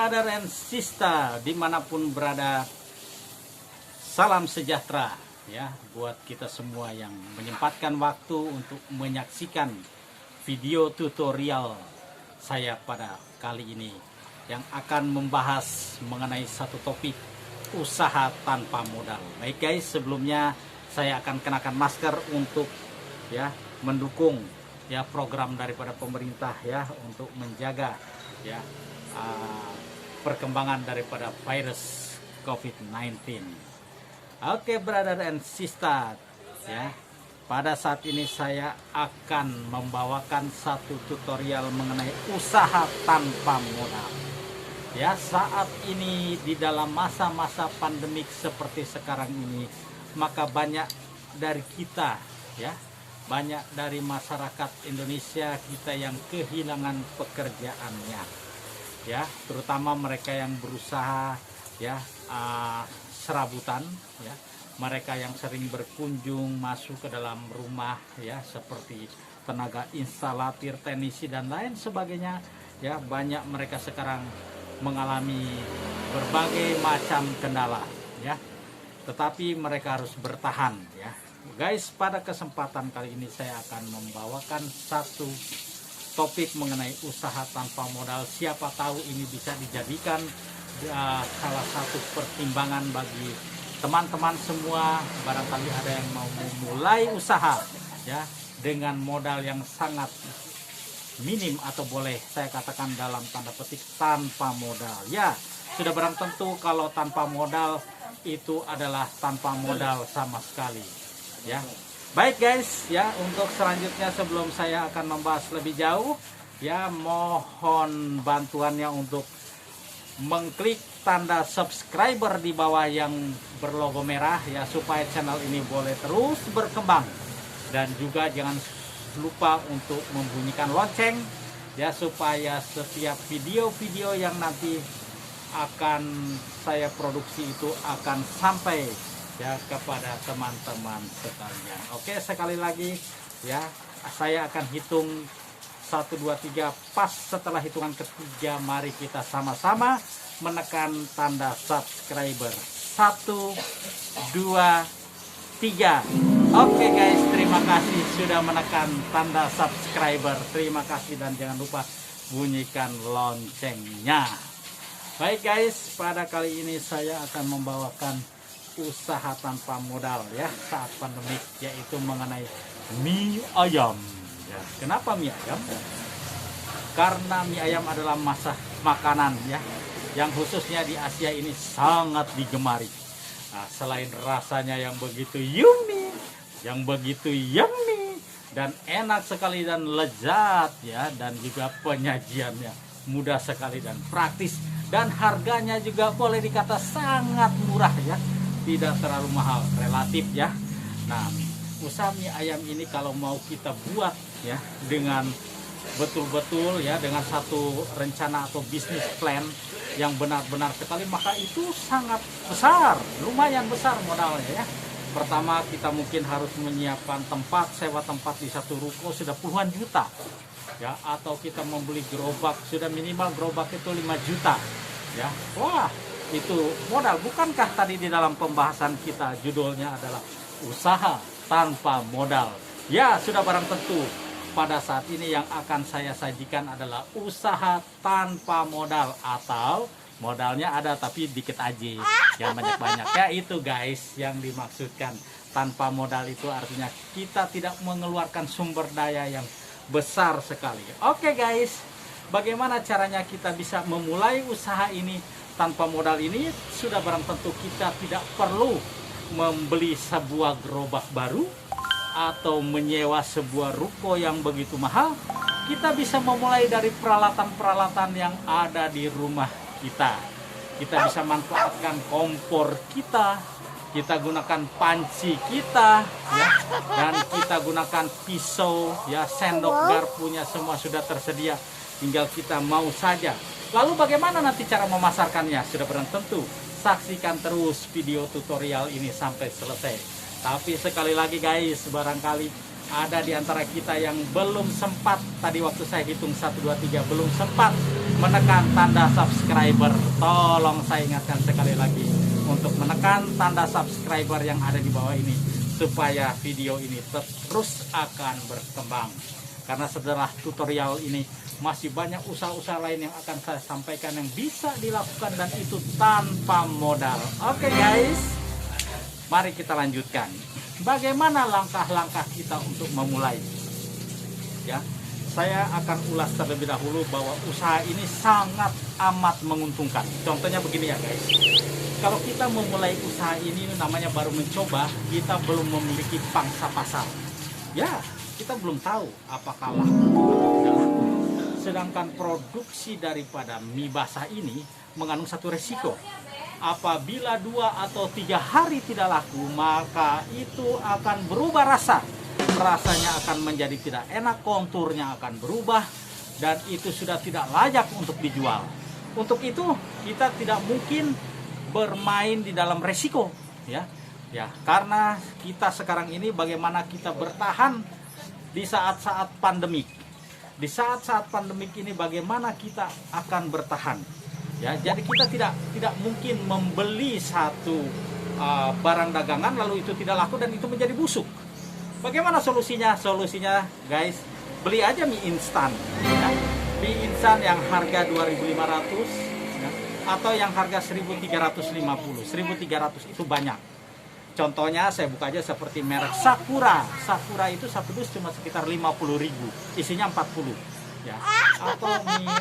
brother and sister dimanapun berada, salam sejahtera ya buat kita semua yang menyempatkan waktu untuk menyaksikan video tutorial saya pada kali ini yang akan membahas mengenai satu topik usaha tanpa modal. Baik guys, sebelumnya saya akan kenakan masker untuk ya mendukung ya program daripada pemerintah ya untuk menjaga ya perkembangan daripada virus COVID-19. Oke, brother and sister ya, pada saat ini saya akan membawakan satu tutorial mengenai usaha tanpa modal. Ya, saat ini di dalam masa-masa pandemik seperti sekarang ini, maka banyak dari kita ya, banyak dari masyarakat Indonesia kita yang kehilangan pekerjaannya. Ya, terutama mereka yang berusaha ya serabutan ya, mereka yang sering berkunjung masuk ke dalam rumah ya, seperti tenaga instalatir, teknisi dan lain sebagainya ya. Banyak mereka sekarang mengalami berbagai macam kendala ya, tetapi mereka harus bertahan ya. Guys, pada kesempatan kali ini saya akan membawakan satu topik mengenai usaha tanpa modal. Siapa tahu ini bisa dijadikan salah satu pertimbangan bagi teman-teman semua. Barangkali ada yang mau memulai usaha ya dengan modal yang sangat minim, atau boleh saya katakan dalam tanda petik tanpa modal. Ya, sudah barang tentu kalau tanpa modal itu adalah tanpa modal sama sekali ya. Baik guys ya, untuk selanjutnya sebelum saya akan membahas lebih jauh ya, mohon bantuannya untuk mengklik tanda subscriber di bawah yang berlogo merah ya, supaya channel ini boleh terus berkembang. Dan juga jangan lupa untuk membunyikan lonceng ya, supaya setiap video-video yang nanti akan saya produksi itu akan sampai ya kepada teman-teman sekalian. Oke, sekali lagi ya, saya akan hitung 1, 2, 3. Pas setelah hitungan ketiga, mari kita sama-sama menekan tanda subscriber. 1, 2, 3. Oke guys, terima kasih sudah menekan tanda subscriber. Terima kasih, dan jangan lupa bunyikan loncengnya. Baik guys, pada kali ini saya akan membawakan usaha tanpa modal ya saat pandemik, yaitu mengenai mie ayam ya. Kenapa mie ayam? Karena mie ayam adalah makanan ya yang khususnya di Asia ini sangat digemari. Nah, selain rasanya yang begitu yummy, yang begitu yummy dan enak sekali dan lezat ya, dan juga penyajiannya mudah sekali dan praktis, dan harganya juga boleh dikata sangat murah ya, tidak terlalu mahal, relatif ya. Nah, usaha mie ayam ini kalau mau kita buat ya dengan betul-betul ya, dengan satu rencana atau bisnis plan yang benar-benar sekali, maka itu sangat besar, lumayan besar modalnya ya. Pertama, kita mungkin harus menyiapkan tempat, sewa tempat di satu ruko sudah puluhan juta ya, atau kita membeli gerobak, sudah minimal gerobak itu 5 juta ya. Wah, itu modal. Bukankah tadi di dalam pembahasan kita judulnya adalah usaha tanpa modal? Ya, sudah barang tentu pada saat ini yang akan saya sajikan adalah usaha tanpa modal, atau modalnya ada tapi dikit aja, yang banyak-banyak ya. Itu guys yang dimaksudkan tanpa modal, itu artinya kita tidak mengeluarkan sumber daya yang besar sekali. Oke guys, bagaimana caranya kita bisa memulai usaha ini tanpa modal ini? Sudah barang tentu kita tidak perlu membeli sebuah gerobak baru atau menyewa sebuah ruko yang begitu mahal. Kita bisa memulai dari peralatan-peralatan yang ada di rumah kita. Kita bisa manfaatkan kompor kita, kita gunakan panci kita ya, dan kita gunakan pisau ya, sendok garpunya semua sudah tersedia, tinggal kita mau saja. Lalu bagaimana nanti cara memasarkannya? Sudah barang tentu saksikan terus video tutorial ini sampai selesai. Tapi sekali lagi guys, barangkali ada di antara kita yang belum sempat, tadi waktu saya hitung 1, 2, 3 belum sempat menekan tanda subscriber. Tolong saya ingatkan sekali lagi untuk menekan tanda subscriber yang ada di bawah ini, supaya video ini terus akan berkembang. Karena setelah tutorial ini masih banyak usaha-usaha lain yang akan saya sampaikan yang bisa dilakukan, dan itu tanpa modal. Oke guys, mari kita lanjutkan. Bagaimana langkah-langkah kita untuk memulai? Ya, saya akan ulas terlebih dahulu bahwa usaha ini sangat amat menguntungkan. Contohnya begini ya guys. Kalau kita memulai usaha ini namanya baru mencoba, kita belum memiliki pangsa pasar. Ya, kita belum tahu apakah laku atau tidak laku. Sedangkan produksi daripada mie basah ini mengandung satu resiko. Apabila 2 atau 3 hari tidak laku, maka itu akan berubah rasa. Rasanya akan menjadi tidak enak, konturnya akan berubah, dan itu sudah tidak layak untuk dijual. Untuk itu kita tidak mungkin bermain di dalam resiko, ya. Karena kita sekarang ini bagaimana kita bertahan di saat-saat pandemik. Di saat-saat pandemik ini bagaimana kita akan bertahan? Ya, jadi kita tidak mungkin membeli satu barang dagangan lalu itu tidak laku dan itu menjadi busuk. Bagaimana solusinya? Solusinya guys, beli aja mie instan. Ya. Mie instan yang harga 2.500 ya, atau yang harga 1.350. 1.300 itu banyak. Contohnya saya buka aja seperti merek Sakura. Sakura itu satu dus cuma sekitar 50.000, isinya 40 ya. Atau mie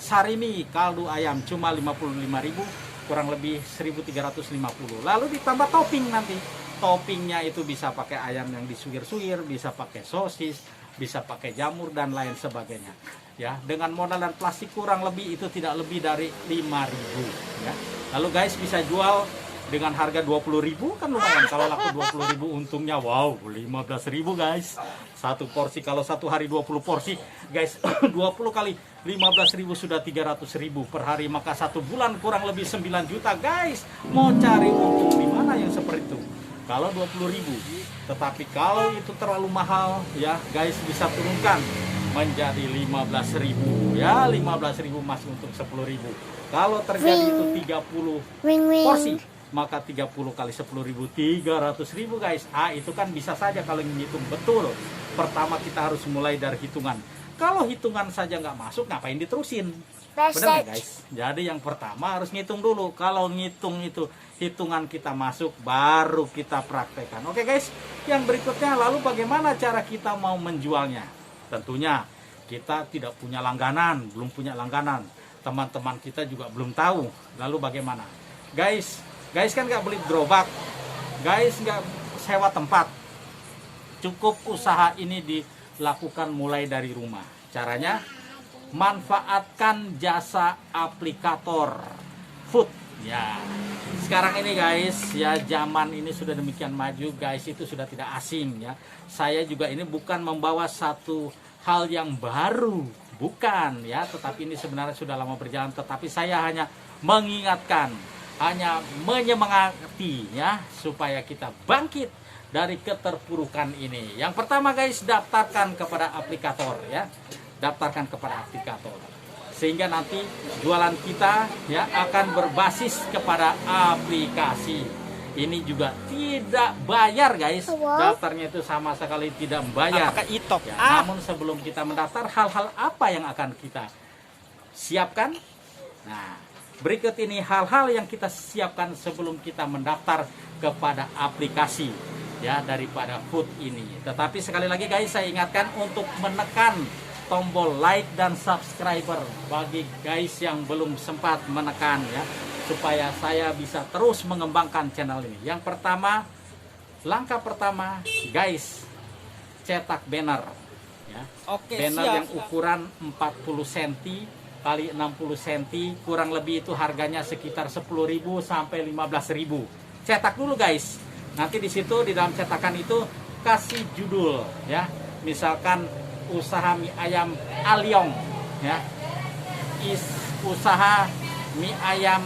sarimi kaldu ayam cuma 55.000, kurang lebih 1.350. Lalu ditambah topping nanti. Toppingnya itu bisa pakai ayam yang disuir-suir, bisa pakai sosis, bisa pakai jamur dan lain sebagainya. Ya, dengan modal dan plastik kurang lebih itu tidak lebih dari 5.000 ya. Lalu guys bisa jual dengan harga 20.000 kan lumayan. Kalau laku 20.000 untungnya wow 15.000 guys. Satu porsi, kalau satu hari 20 porsi guys, 20 kali 15.000 sudah 300.000 per hari, maka satu bulan kurang lebih 9 juta guys. Mau cari untung di mana yang seperti itu? Kalau 20.000, tetapi kalau itu terlalu mahal ya guys, bisa turunkan menjadi 15.000 ya. 15.000 masih untung 10.000. Kalau terjadi itu 30 porsi, maka 30 kali 10.000 300.000 guys. Itu kan bisa saja kalau ngitung betul. Pertama kita harus mulai dari hitungan. Kalau hitungan saja nggak masuk, ngapain diterusin? Benar nggak guys? Jadi yang pertama harus ngitung dulu. Kalau ngitung itu hitungan kita masuk, baru kita praktekkan. Oke guys, yang berikutnya lalu bagaimana cara kita mau menjualnya? Tentunya kita tidak punya langganan, belum punya langganan. Teman-teman kita juga belum tahu. Lalu bagaimana? Guys kan nggak beli gerobak, guys nggak sewa tempat. Cukup usaha ini dilakukan mulai dari rumah. Caranya manfaatkan jasa aplikator food. Ya, sekarang ini guys ya, zaman ini sudah demikian maju guys, itu sudah tidak asing ya. Saya juga ini bukan membawa satu hal yang baru, bukan ya, tetapi ini sebenarnya sudah lama berjalan. Tetapi saya hanya mengingatkan, hanya menyemangati ya, supaya kita bangkit dari keterpurukan ini. Yang pertama guys, daftarkan kepada aplikator ya. Daftarkan kepada aplikator. Sehingga nanti jualan kita ya akan berbasis kepada aplikasi. Ini juga tidak bayar guys. Daftarnya itu sama sekali tidak membayar. Apakah e-top? Ya, namun sebelum kita mendaftar, hal-hal apa yang akan kita siapkan? Nah, berikut ini hal-hal yang kita siapkan sebelum kita mendaftar kepada aplikasi ya daripada food ini. Tetapi sekali lagi guys, saya ingatkan untuk menekan tombol like dan subscriber bagi guys yang belum sempat menekan ya, supaya saya bisa terus mengembangkan channel ini. Yang pertama, langkah pertama guys, cetak banner ya. Oke, banner siap. yang ukuran 40 cm kali 60 cm, kurang lebih itu harganya sekitar 10.000 sampai 15.000. Cetak dulu guys. Nanti di situ di dalam cetakan itu kasih judul ya. Misalkan usaha mie ayam Aliong ya. Usaha mie ayam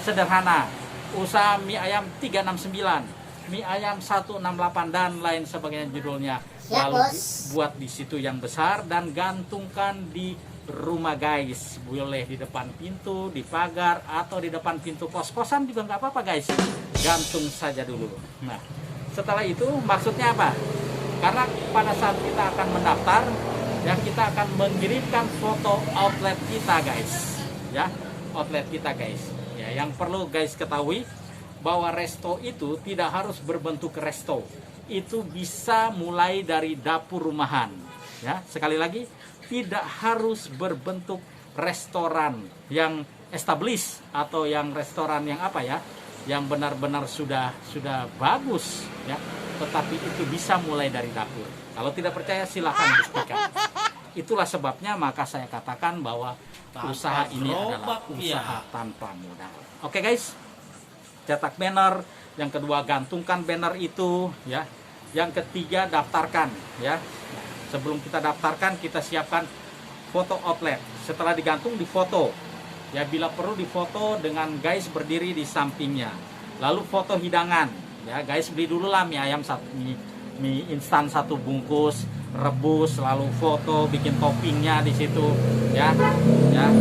sederhana, usaha mie ayam 369, mie ayam 168 dan lain sebagainya judulnya. Lalu buat di situ yang besar dan gantungkan di rumah guys, boleh di depan pintu, di pagar, atau di depan pintu kos-kosan juga nggak apa-apa guys, gantung saja dulu. Nah setelah itu maksudnya apa? Karena pada saat kita akan mendaftar ya, kita akan mengirimkan foto outlet kita guys, ya outlet kita guys. Ya, yang perlu guys ketahui bahwa resto itu tidak harus berbentuk resto, itu bisa mulai dari dapur rumahan. Ya, sekali lagi tidak harus berbentuk restoran yang established atau yang restoran yang apa ya, yang benar-benar sudah bagus ya, tetapi itu bisa mulai dari dapur. Kalau tidak percaya silakan buktikan. Itulah sebabnya maka saya katakan bahwa usaha ini adalah usaha tanpa modal. Oke guys, cetak banner, yang kedua gantungkan banner itu ya, yang ketiga daftarkan ya. Sebelum kita daftarkan, kita siapkan foto outlet. Setelah digantung, difoto. Ya, bila perlu difoto dengan guys berdiri di sampingnya. Lalu foto hidangan. Ya, guys beli dulu lah mie ayam mie instan 1 bungkus, rebus, lalu foto, bikin toppingnya di situ. Ya,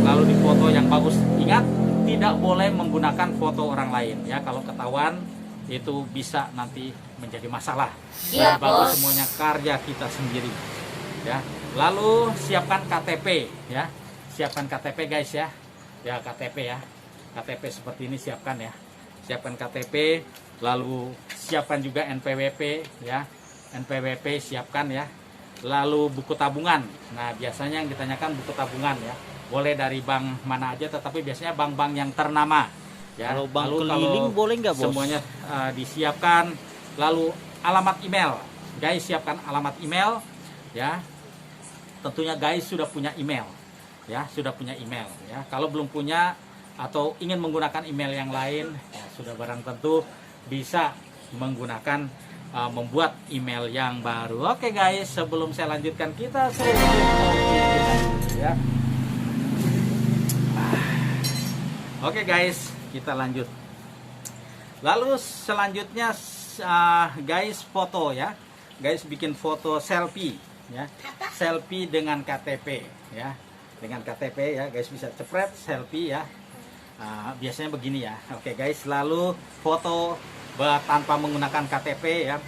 lalu difoto yang bagus. Ingat, tidak boleh menggunakan foto orang lain. Ya, kalau ketahuan itu bisa nanti menjadi masalah. Iya, bagus semuanya karya kita sendiri. Ya, lalu siapkan KTP ya, siapkan KTP guys ya, KTP ya, KTP seperti ini siapkan ya, siapkan KTP, lalu siapkan juga NPWP ya, NPWP siapkan ya, lalu buku tabungan. Nah biasanya yang ditanyakan buku tabungan ya, boleh dari bank mana aja, tetapi biasanya bank-bank yang ternama ya. Kalau bank lalu keliling kalau boleh nggak bos? Semuanya disiapkan, lalu alamat email, guys siapkan alamat email ya. Tentunya guys sudah punya email ya, sudah punya email ya. Kalau belum punya atau ingin menggunakan email yang lain ya, sudah barang tentu bisa menggunakan membuat email yang baru. Oke guys, sebelum saya lanjutkan kita ya. Oke guys, kita lanjut. Lalu selanjutnya guys foto ya, guys bikin foto selfie ya, selfie dengan KTP ya, dengan KTP ya guys, bisa cepret selfie ya. Biasanya begini ya. Oke guys, lalu foto tanpa menggunakan KTP ya.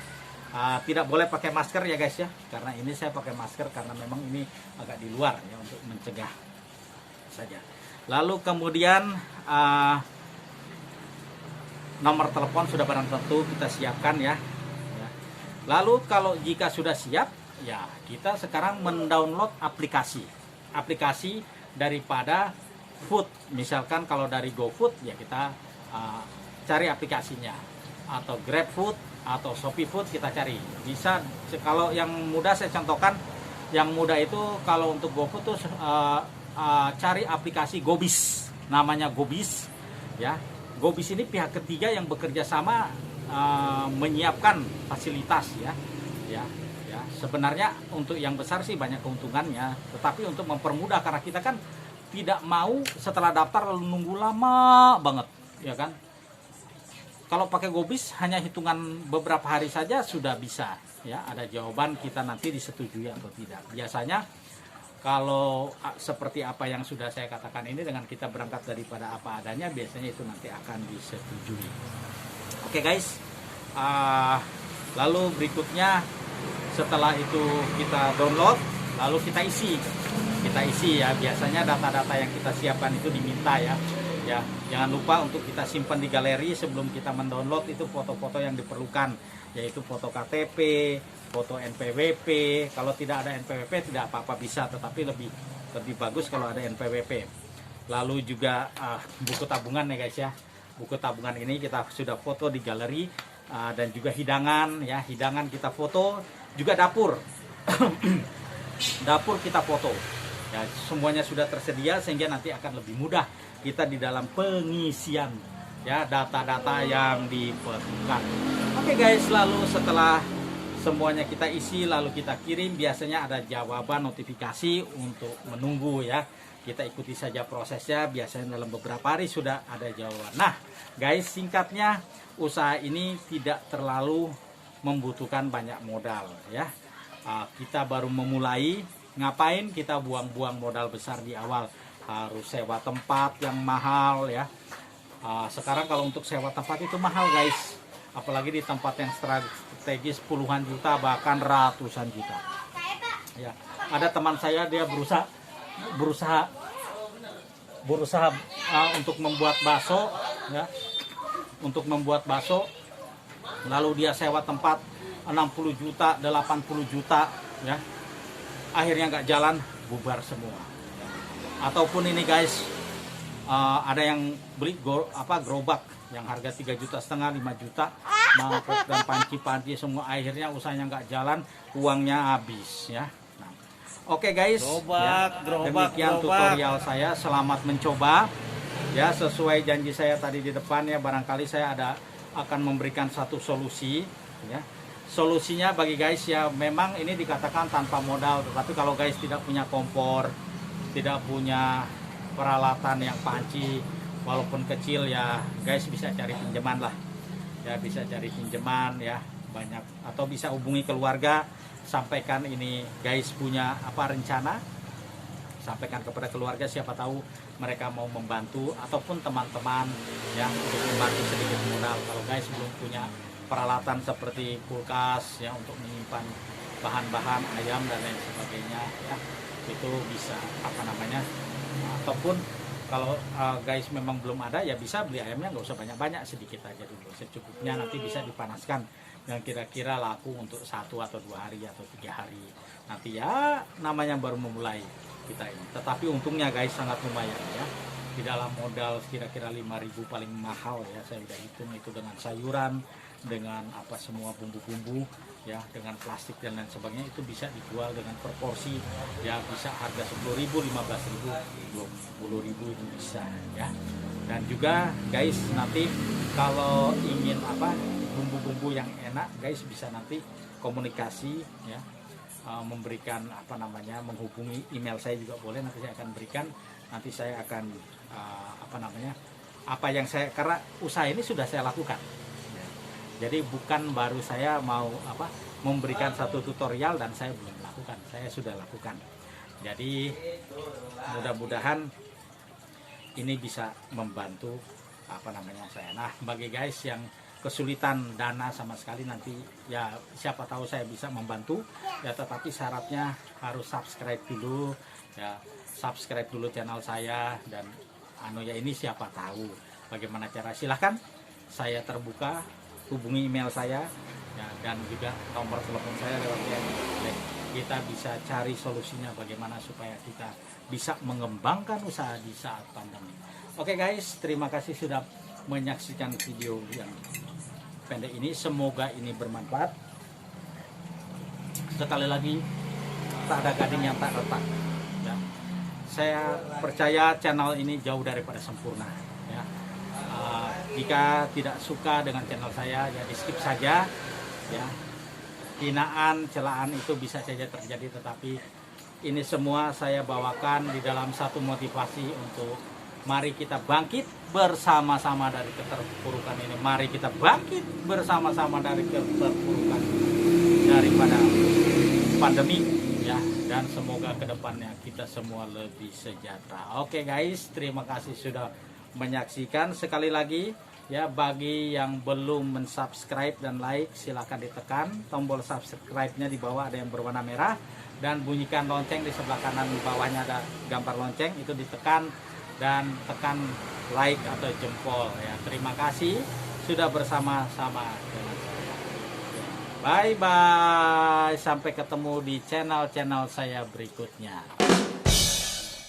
Tidak boleh pakai masker ya guys ya, karena ini saya pakai masker karena memang ini agak di luar ya, untuk mencegah saja. Lalu kemudian nomor telepon sudah barang tentu kita siapkan ya. Lalu kalau jika sudah siap ya, kita sekarang mendownload aplikasi daripada food. Misalkan kalau dari GoFood ya kita cari aplikasinya, atau GrabFood atau ShopeeFood kita cari. Bisa, kalau yang mudah saya contohkan, yang mudah itu kalau untuk GoFood tuh cari aplikasi Gobis, namanya Gobis ya. Gobis ini pihak ketiga yang bekerja sama menyiapkan fasilitas ya. Sebenarnya untuk yang besar sih banyak keuntungannya, tetapi untuk mempermudah, karena kita kan tidak mau setelah daftar lalu nunggu lama banget ya kan. Kalau pakai Gobis hanya hitungan beberapa hari saja sudah bisa ya, ada jawaban kita nanti disetujui atau tidak. Biasanya kalau seperti apa yang sudah saya katakan ini, dengan kita berangkat daripada apa adanya, biasanya itu nanti akan disetujui. Oke guys, lalu berikutnya setelah itu kita download, lalu kita isi ya. Biasanya data-data yang kita siapkan itu diminta ya. Jangan lupa untuk kita simpan di galeri sebelum kita mendownload itu foto-foto yang diperlukan, yaitu foto KTP, foto NPWP. Kalau tidak ada NPWP tidak apa-apa bisa, tetapi lebih bagus kalau ada NPWP. Lalu juga buku tabungan ya guys ya. Buku tabungan ini kita sudah foto di galeri, dan juga hidangan ya, hidangan kita foto, juga dapur. Dapur kita foto. Ya, semuanya sudah tersedia sehingga nanti akan lebih mudah kita di dalam pengisian ya data-data yang diperlukan. Oke guys, lalu setelah semuanya kita isi lalu kita kirim, biasanya ada jawaban notifikasi untuk menunggu ya. Kita ikuti saja prosesnya, biasanya dalam beberapa hari sudah ada jawaban. Nah guys, singkatnya usaha ini tidak terlalu membutuhkan banyak modal ya. Kita baru memulai Ngapain kita buang-buang modal besar di awal, harus sewa tempat yang mahal ya. Sekarang kalau untuk sewa tempat itu mahal guys, apalagi di tempat yang strategis puluhan juta bahkan ratusan juta ya. Ada teman saya, dia berusaha untuk membuat bakso ya, lalu dia sewa tempat 60 juta 80 juta ya, akhirnya nggak jalan, bubar semua. Ataupun ini guys, ada yang beli gerobak yang harga 3,5 juta 5 juta, mangkok dan panci-panci semua, akhirnya usahanya nggak jalan, uangnya habis ya. Nah, oke guys, demikian tutorial saya. Selamat mencoba ya, sesuai janji saya tadi di depan ya, barangkali saya akan memberikan satu solusi ya. Solusinya bagi guys ya, memang ini dikatakan tanpa modal, tetapi kalau guys tidak punya kompor, tidak punya peralatan yang panci walaupun kecil ya guys, bisa cari pinjaman lah ya, bisa cari pinjaman ya banyak, atau bisa hubungi keluarga, sampaikan ini guys punya rencana, sampaikan kepada keluarga, siapa tahu mereka mau membantu, ataupun teman-teman ya untuk membantu sedikit modal. Kalau guys belum punya peralatan seperti kulkas ya untuk menyimpan bahan-bahan ayam dan lain sebagainya ya, itu bisa ataupun kalau guys memang belum ada ya bisa beli ayamnya nggak usah banyak-banyak, sedikit aja dulu, secukupnya, nanti bisa dipanaskan yang kira-kira laku untuk 1 atau 2 hari atau 3 hari, nanti ya namanya baru memulai kita ini. Tetapi untungnya guys sangat lumayan ya, di dalam modal kira-kira 5.000 paling mahal ya, saya udah hitung itu dengan sayuran, dengan semua bumbu-bumbu ya, dengan plastik dan lain sebagainya, itu bisa dijual dengan proporsi ya, bisa harga 10.000, 15.000, 20.000 itu bisa ya. Dan juga guys nanti kalau ingin bumbu-bumbu yang enak guys, bisa nanti komunikasi ya, memberikan menghubungi email saya juga boleh, nanti saya akan berikan, nanti saya akan apa yang saya, karena usaha ini sudah saya lakukan. Jadi bukan baru saya mau memberikan satu tutorial dan saya belum lakukan, saya sudah lakukan. Jadi mudah-mudahan ini bisa membantu saya. Nah, bagi guys yang kesulitan dana sama sekali, nanti ya siapa tahu saya bisa membantu ya, tetapi syaratnya harus subscribe dulu ya, subscribe dulu channel saya, dan ini siapa tahu bagaimana cara, silahkan saya terbuka, hubungi email saya ya, dan juga nomor telepon saya lewat ya. Kita bisa cari solusinya bagaimana supaya kita bisa mengembangkan usaha di saat pandemi. Oke guys, terima kasih sudah menyaksikan video yang pendek ini, semoga ini bermanfaat. Sekali lagi, tak ada gading yang tak retak ya. Saya percaya channel ini jauh daripada sempurna ya. Jika tidak suka dengan channel saya ya di skip saja ya. Hinaan, celaan itu bisa saja terjadi, tetapi ini semua saya bawakan di dalam satu motivasi untuk mari kita bangkit bersama-sama dari keterpurukan ini. Mari kita bangkit bersama-sama dari keterpurukan daripada pandemi ya, dan semoga kedepannya kita semua lebih sejahtera. Oke guys, terima kasih sudah menyaksikan. Sekali lagi ya, bagi yang belum mensubscribe dan like, silahkan ditekan tombol subscribe-nya, di bawah ada yang berwarna merah, dan bunyikan lonceng di sebelah kanan bawahnya ada gambar lonceng, itu ditekan dan tekan like atau jempol ya. Terima kasih sudah bersama-sama dengan saya. Bye bye, sampai ketemu di channel-channel saya berikutnya.